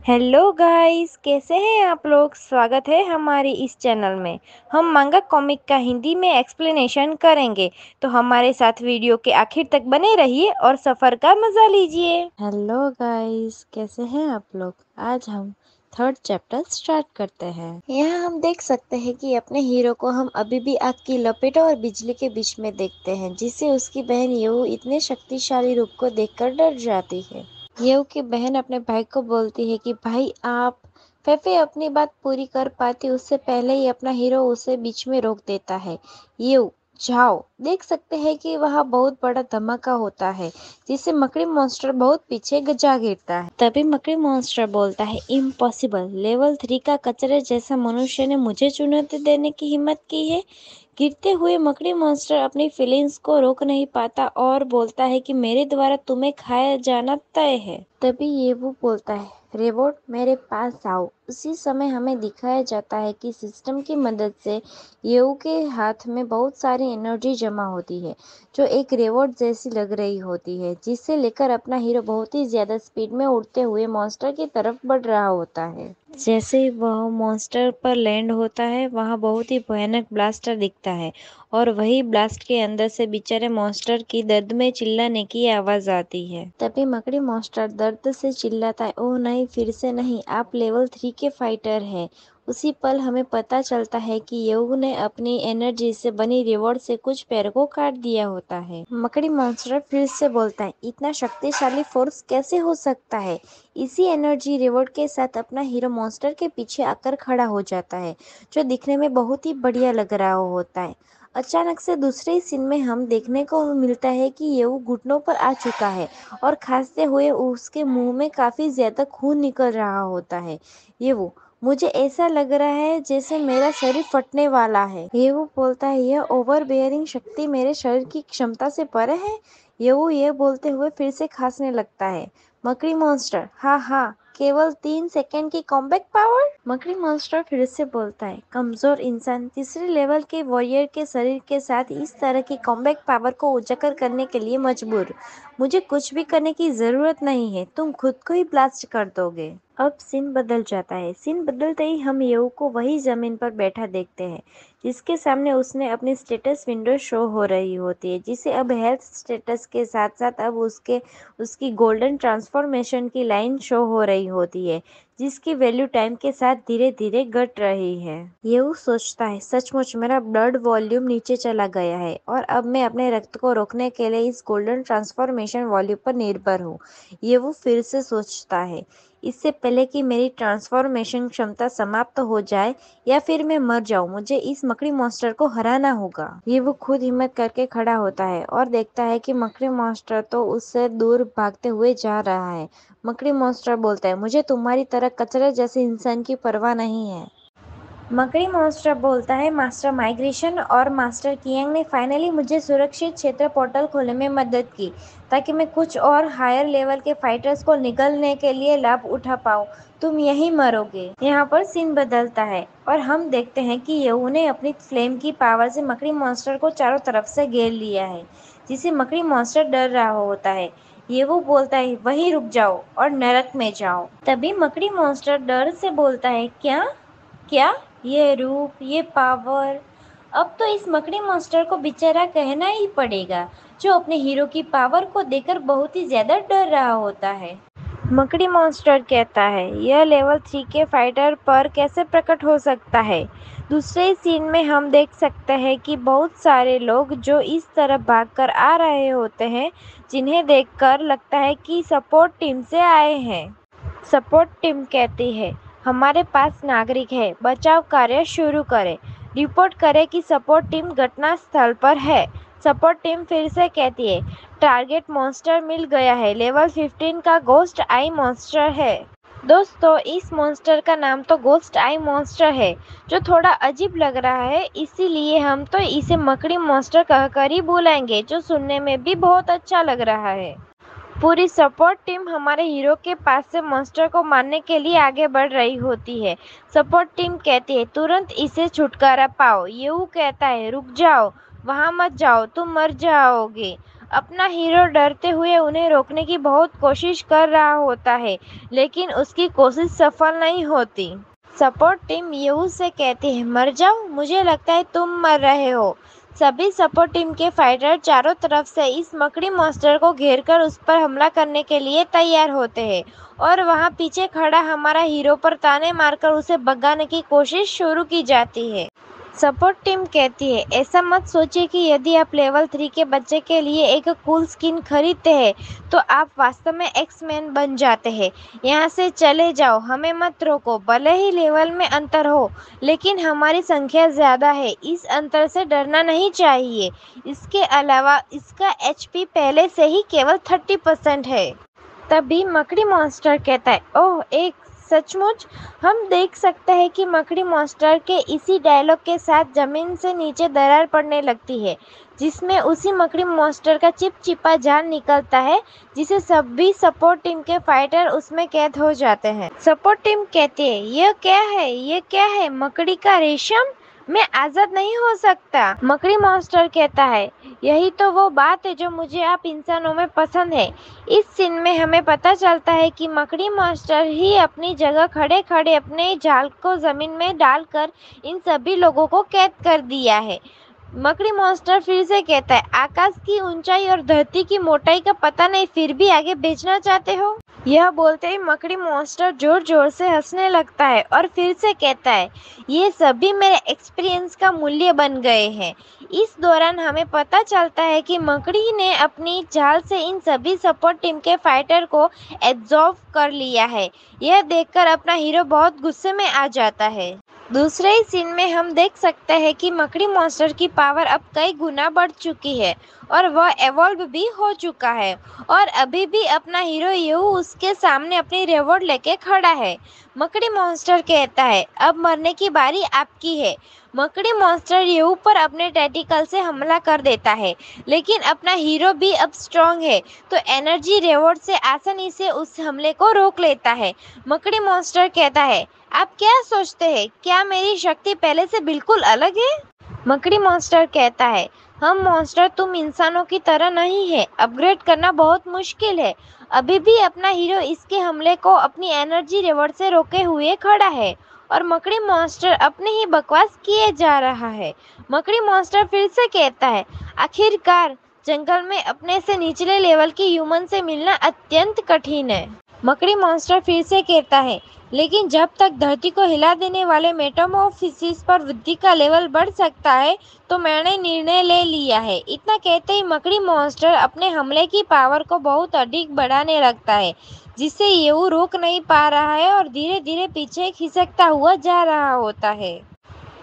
Hello guys, कैसे हैं आप लोग। स्वागत है हमारी इस चैनल में। हम मांगा कॉमिक का हिंदी में एक्सप्लेनेशन करेंगे, तो हमारे साथ वीडियो के आखिर तक बने रहिए और सफ़र का मज़ा लीजिए। हेलो गाइस, कैसे हैं आप लोग। आज हम थर्ड चैप्टर स्टार्ट करते हैं। यहाँ हम देख सकते हैं कि अपने हीरो को हम अभी भी आग की लपेटों और बिजली के बीच में देखते हैं, जिससे उसकी बहन यू इतने शक्तिशाली रूप को देखकर डर जाती है। येव की बहन अपने भाई को बोलती है कि भाई आप फेफे अपनी बात पूरी कर पाती उससे पहले ही अपना हीरो उसे बीच में रोक देता है। येव जाओ। देख सकते हैं कि वह बहुत बड़ा धमाका होता है, जिससे मकड़ी मॉन्स्टर बहुत पीछे जा गिरता है। तभी मकड़ी मॉन्स्टर बोलता है, इम्पॉसिबल, लेवल 3 का कचरे जैसा मनुष्य ने मुझे चुनौती देने की हिम्मत की है। गिरते हुए मकड़ी मॉन्स्टर अपनी फीलिंग्स को रोक नहीं पाता और बोलता है कि मेरे द्वारा तुम्हें खाया जाना तय है। तभी ये वो बोलता है, रिवॉर्ड मेरे पास आओ। उसी समय हमें दिखाया जाता है कि सिस्टम की मदद से येऊ के हाथ में बहुत सारी एनर्जी जमा होती है, जो एक रिवॉर्ड जैसी लग रही होती है, जिसे लेकर अपना हीरो बहुत ही ज्यादा स्पीड में उड़ते हुए मॉन्स्टर की तरफ बढ़ रहा होता है। जैसे ही वह मॉन्स्टर पर लैंड होता है, वहाँ बहुत ही भयानक ब्लास्टर दिखता है और वही ब्लास्ट के अंदर से बेचारे मॉन्स्टर की दर्द में चिल्लाने की आवाज आती है। तभी मकड़ी मॉन्स्टर दर्द से चिल्लाता है, ओह नहीं, फिर से नहीं, आप लेवल 3 के फाइटर हैं। उसी पल हमें पता चलता है कि येऊ ने अपनी एनर्जी से बनी रिवॉर्ड से कुछ पैर को काट दिया होता है। मकड़ी मॉन्स्टर फिर से बोलता है, इतना शक्तिशाली फोर्स कैसे हो सकता है। इसी एनर्जी रिवॉर्ड के साथ अपना हीरो मॉन्स्टर के पीछे आकर खड़ा हो जाता है, जो दिखने में बहुत ही बढ़िया लग रहा होता है। अचानक से दूसरे सीन में हम देखने को मिलता है कि येऊ घुटनों पर आ चुका है और खांसते हुए उसके मुंह में काफी ज्यादा खून निकल रहा होता है। येऊ, मुझे ऐसा लग रहा है जैसे मेरा शरीर फटने वाला है। येऊ बोलता है, यह ओवर बेयरिंग शक्ति मेरे शरीर की क्षमता से परे है। येऊ ये बोलते हुए फिर से खांसने लगता है। मकड़ी मॉन्स्टर, हाँ हाँ, केवल 3 सेकंड की कॉम्बैक पावर। मकड़ी मॉन्स्टर फिर से बोलता है, कमजोर इंसान तीसरे लेवल के वॉरियर के शरीर के साथ इस तरह की कॉम्बैक पावर को उजागर करने के लिए मजबूर। मुझे कुछ भी करने की जरूरत नहीं है, तुम खुद को ही ब्लास्ट कर दोगे। अब सीन बदल जाता है। सीन बदलते ही हम येऊ को वही जमीन पर बैठा देखते हैं, जिसके सामने उसने अपनी स्टेटस विंडो शो हो रही होती है, जिसे अब हेल्थ स्टेटस के साथ साथ अब उसकी गोल्डन ट्रांसफॉर्मेशन की लाइन शो हो रही होती है, जिसकी वैल्यू टाइम के साथ धीरे धीरे घट रही है। येऊ सोचता है, सचमुच मेरा ब्लड वॉल्यूम नीचे चला गया है और अब मैं अपने रक्त को रोकने के लिए इस गोल्डन ट्रांसफॉर्मेशन वॉल्यूम पर निर्भर हूँ। येऊ फिर से सोचता है, इससे पहले कि मेरी ट्रांसफॉर्मेशन क्षमता समाप्त हो जाए या फिर मैं मर जाऊं, मुझे इस मकड़ी मॉन्स्टर को हराना होगा। ये वो खुद हिम्मत करके खड़ा होता है और देखता है कि मकड़ी मॉन्स्टर तो उससे दूर भागते हुए जा रहा है। मकड़ी मॉन्स्टर बोलता है, मुझे तुम्हारी तरह कचरे जैसे इंसान की परवाह नहीं है। मकड़ी मॉन्स्टर बोलता है, मास्टर माइग्रेशन और मास्टर कियांग ने फाइनली मुझे सुरक्षित क्षेत्र पोर्टल खोलने में मदद की, ताकि मैं कुछ और हायर लेवल के फाइटर्स को निगलने के लिए लाभ उठा पाऊँ। तुम यहीं मरोगे। यहाँ पर सीन बदलता है और हम देखते हैं कि येऊ ने अपनी फ्लेम की पावर से मकड़ी मॉन्स्टर को चारों तरफ से घेर लिया है, जिसे मकड़ी मॉन्स्टर डर रहा होता है। ये वो बोलता है, वहीं रुक जाओ और नरक में जाओ। तभी मकड़ी मॉन्स्टर डर से बोलता है, क्या क्या, ये रूप, ये पावर। अब तो इस मकड़ी मॉन्स्टर को बेचारा कहना ही पड़ेगा, जो अपने हीरो की पावर को देखकर बहुत ही ज्यादा डर रहा होता है। मकड़ी मॉन्स्टर कहता है, यह लेवल 3 के फाइटर पर कैसे प्रकट हो सकता है। दूसरे सीन में हम देख सकते हैं कि बहुत सारे लोग जो इस तरफ भागकर आ रहे होते हैं, जिन्हें देखकर लगता है कि सपोर्ट टीम से आए हैं। सपोर्ट टीम कहती है, हमारे पास नागरिक है, बचाव कार्य शुरू करें। रिपोर्ट करें कि सपोर्ट टीम घटना स्थल पर है। सपोर्ट टीम फिर से कहती है, टारगेट मॉन्स्टर मिल गया है, लेवल 15 का गोस्ट आई मॉन्स्टर है। दोस्तों, इस मॉन्स्टर का नाम तो गोस्ट आई मॉन्स्टर है, जो थोड़ा अजीब लग रहा है, इसीलिए हम तो इसे मकड़ी मॉन्स्टर कहकर ही बुलाएंगे, जो सुनने में भी बहुत अच्छा लग रहा है। पूरी सपोर्ट टीम हमारे हीरो के पास से मॉन्स्टर को मारने के लिए आगे बढ़ रही होती है। सपोर्ट टीम कहती है, तुरंत इसे छुटकारा पाओ। येऊ कहता है, रुक जाओ, वहां मत जाओ, तुम मर जाओगे। अपना हीरो डरते हुए उन्हें रोकने की बहुत कोशिश कर रहा होता है, लेकिन उसकी कोशिश सफल नहीं होती। सपोर्ट टीम यू से कहती है, मर जाओ, मुझे लगता है तुम मर रहे हो। सभी सपोर्ट टीम के फाइटर चारों तरफ से इस मकड़ी मॉन्स्टर को घेरकर उस पर हमला करने के लिए तैयार होते हैं और वहां पीछे खड़ा हमारा हीरो पर ताने मारकर उसे भगाने की कोशिश शुरू की जाती है। सपोर्ट टीम कहती है, ऐसा मत सोचिए कि यदि आप लेवल 3 के बच्चे के लिए एक कूल स्किन खरीदते हैं तो आप वास्तव में एक्स-मैन बन जाते हैं। यहाँ से चले जाओ, हमें मत रोको। भले ही लेवल में अंतर हो, लेकिन हमारी संख्या ज़्यादा है, इस अंतर से डरना नहीं चाहिए। इसके अलावा इसका एचपी पहले से ही केवल 30% है। तभी मकड़ी मॉन्स्टर कहता है, ओह एक सचमुच। हम देख सकते हैं कि मकड़ी मॉन्स्टर के इसी डायलॉग के साथ जमीन से नीचे दरार पड़ने लगती है, जिसमें उसी मकड़ी मॉन्स्टर का चिपचिपा जान निकलता है, जिसे सभी सपोर्ट टीम के फाइटर उसमें कैद हो जाते हैं। सपोर्ट टीम कहती है, यह क्या है, ये क्या है, मकड़ी का रेशम? मैं आजाद नहीं हो सकता। मकड़ी मॉन्स्टर कहता है, यही तो वो बात है जो मुझे आप इंसानों में पसंद है। इस सीन में हमें पता चलता है कि मकड़ी मास्टर ही अपनी जगह खड़े खड़े अपने जाल को जमीन में डालकर इन सभी लोगों को कैद कर दिया है। मकड़ी मॉन्स्टर फिर से कहता है, आकाश की ऊंचाई और धरती की मोटाई का पता नहीं, फिर भी आगे बेचना चाहते हो? यह बोलते ही मकड़ी मॉन्स्टर जोर जोर से हंसने लगता है और फिर से कहता है, ये सभी मेरे एक्सपीरियंस का मूल्य बन गए हैं। इस दौरान हमें पता चलता है कि मकड़ी ने अपनी जाल से इन सभी सपोर्ट टीम के फाइटर को एब्जॉर्ब कर लिया है। यह देखकर अपना हीरो बहुत गुस्से में आ जाता है। दूसरे ही सीन में हम देख सकते हैं कि मकड़ी मॉन्स्टर की पावर अब कई गुना बढ़ चुकी है और वह एवॉल्व भी हो चुका है और अभी भी अपना हीरो यू उसके सामने अपनी रिवॉर्ड लेके खड़ा है। मकड़ी मॉन्स्टर कहता है, अब मरने की बारी आपकी है। मकड़ी मॉन्स्टर यू पर अपने टेंटिकल से हमला कर देता है, लेकिन अपना हीरो भी अब स्ट्रॉन्ग है, तो एनर्जी रिवॉर्ड से आसानी से उस हमले को रोक लेता है। मकड़ी मॉन्स्टर कहता है, आप क्या सोचते हैं, क्या मेरी शक्ति पहले से बिल्कुल अलग है? मकड़ी मॉन्स्टर कहता है, हम मॉन्स्टर तुम इंसानों की तरह नहीं है, अपग्रेड करना बहुत मुश्किल है। अभी भी अपना हीरो इसके हमले को अपनी एनर्जी रिवॉर्ड से रोके हुए खड़ा है और मकड़ी मॉन्स्टर अपने ही बकवास किए जा रहा है। मकड़ी मॉन्स्टर फिर से कहता है, आखिरकार जंगल में अपने से निचले लेवल की ह्यूमन से मिलना अत्यंत कठिन है। मकड़ी मॉन्स्टर फिर से कहता है, लेकिन जब तक धरती को हिला देने वाले मेटामॉर्फोसिस पर वृद्धि का लेवल बढ़ सकता है, तो मैंने निर्णय ले लिया है। इतना कहते ही मकड़ी मॉन्स्टर अपने हमले की पावर को बहुत अधिक बढ़ाने लगता है, जिससे ये वो रोक नहीं पा रहा है और धीरे धीरे पीछे खिसकता हुआ जा रहा होता है।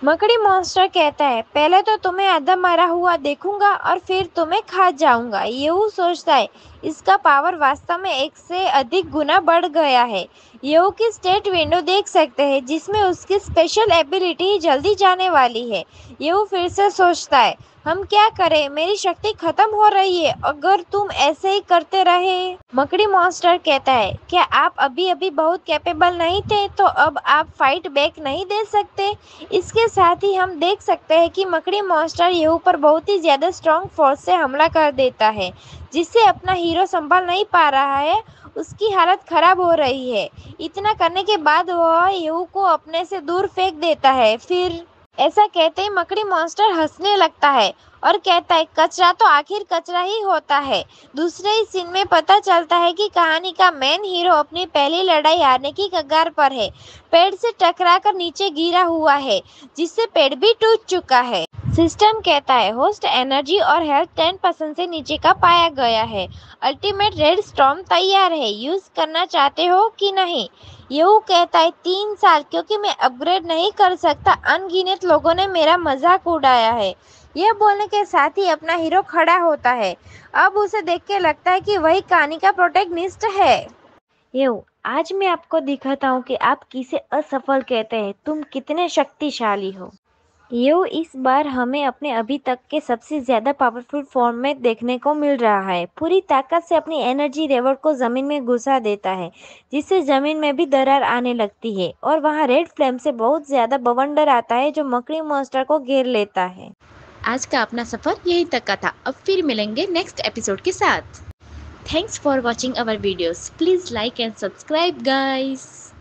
मकड़ी मॉन्स्टर कहता है, पहले तो तुम्हें आधा मरा हुआ देखूंगा और फिर तुम्हें खा जाऊंगा। येहू सोचता है, इसका पावर वास्तव में 1 से अधिक गुना बढ़ गया है। येहू की स्टेट विंडो देख सकते हैं, जिसमें उसकी स्पेशल एबिलिटी जल्दी जाने वाली है। येहू फिर से सोचता है, हम क्या करें, मेरी शक्ति खत्म हो रही है अगर तुम ऐसे ही करते रहे। मकड़ी मॉन्स्टर कहता है, क्या आप अभी अभी बहुत कैपेबल नहीं थे, तो अब आप फाइट बैक नहीं दे सकते? इसके साथ ही हम देख सकते हैं कि मकड़ी मॉन्स्टर येहू पर बहुत ही ज्यादा स्ट्रॉन्ग फोर्स से हमला कर देता है, जिससे अपना हीरो संभाल नहीं पा रहा है, उसकी हालत खराब हो रही है। इतना करने के बाद वह येहू को अपने से दूर फेंक देता है। फिर ऐसा कहते ही मकड़ी मॉन्स्टर हंसने लगता है और कहता है, कचरा तो आखिर कचरा ही होता है। दूसरे ही सीन में पता चलता है कि कहानी का मेन हीरो अपनी पहली लड़ाई हारने की कगार पर है। पेड़ से टकराकर नीचे गिरा हुआ है, जिससे पेड़ भी टूट चुका है। सिस्टम कहता है, होस्ट एनर्जी और हेल्थ 10% से नीचे का पाया गया है। अल्टीमेट रेड स्टॉर्म तैयार है, यूज करना चाहते हो कि नहीं? येहू कहता है, 3 साल, क्योंकि मैं अपग्रेड नहीं कर सकता। अनगिनत लोगों ने मेरा मजाक उड़ाया है। यह बोलने के साथ ही अपना हीरो खड़ा होता है। अब उसे देख के लगता है कि वही कहानी का प्रोटैगनिस्ट है। येहू, आज मैं आपको दिखाता हूँ कि आप किसे असफल कहते हैं, तुम कितने शक्तिशाली हो। येहू इस बार हमें अपने अभी तक के सबसे ज्यादा पावरफुल फॉर्म में देखने को मिल रहा है। पूरी ताकत से अपनी एनर्जी रिवॉर्ड को जमीन में घुसा देता है, जिससे जमीन में भी दरार आने लगती है और वहां रेड फ्लेम से बहुत ज्यादा बवंडर आता है, जो मकड़ी मॉन्स्टर को घेर लेता है। आज का अपना सफ़र यहीं तक का था। अब फिर मिलेंगे नेक्स्ट एपिसोड के साथ। Thanks for watching our videos. Please like and subscribe guys.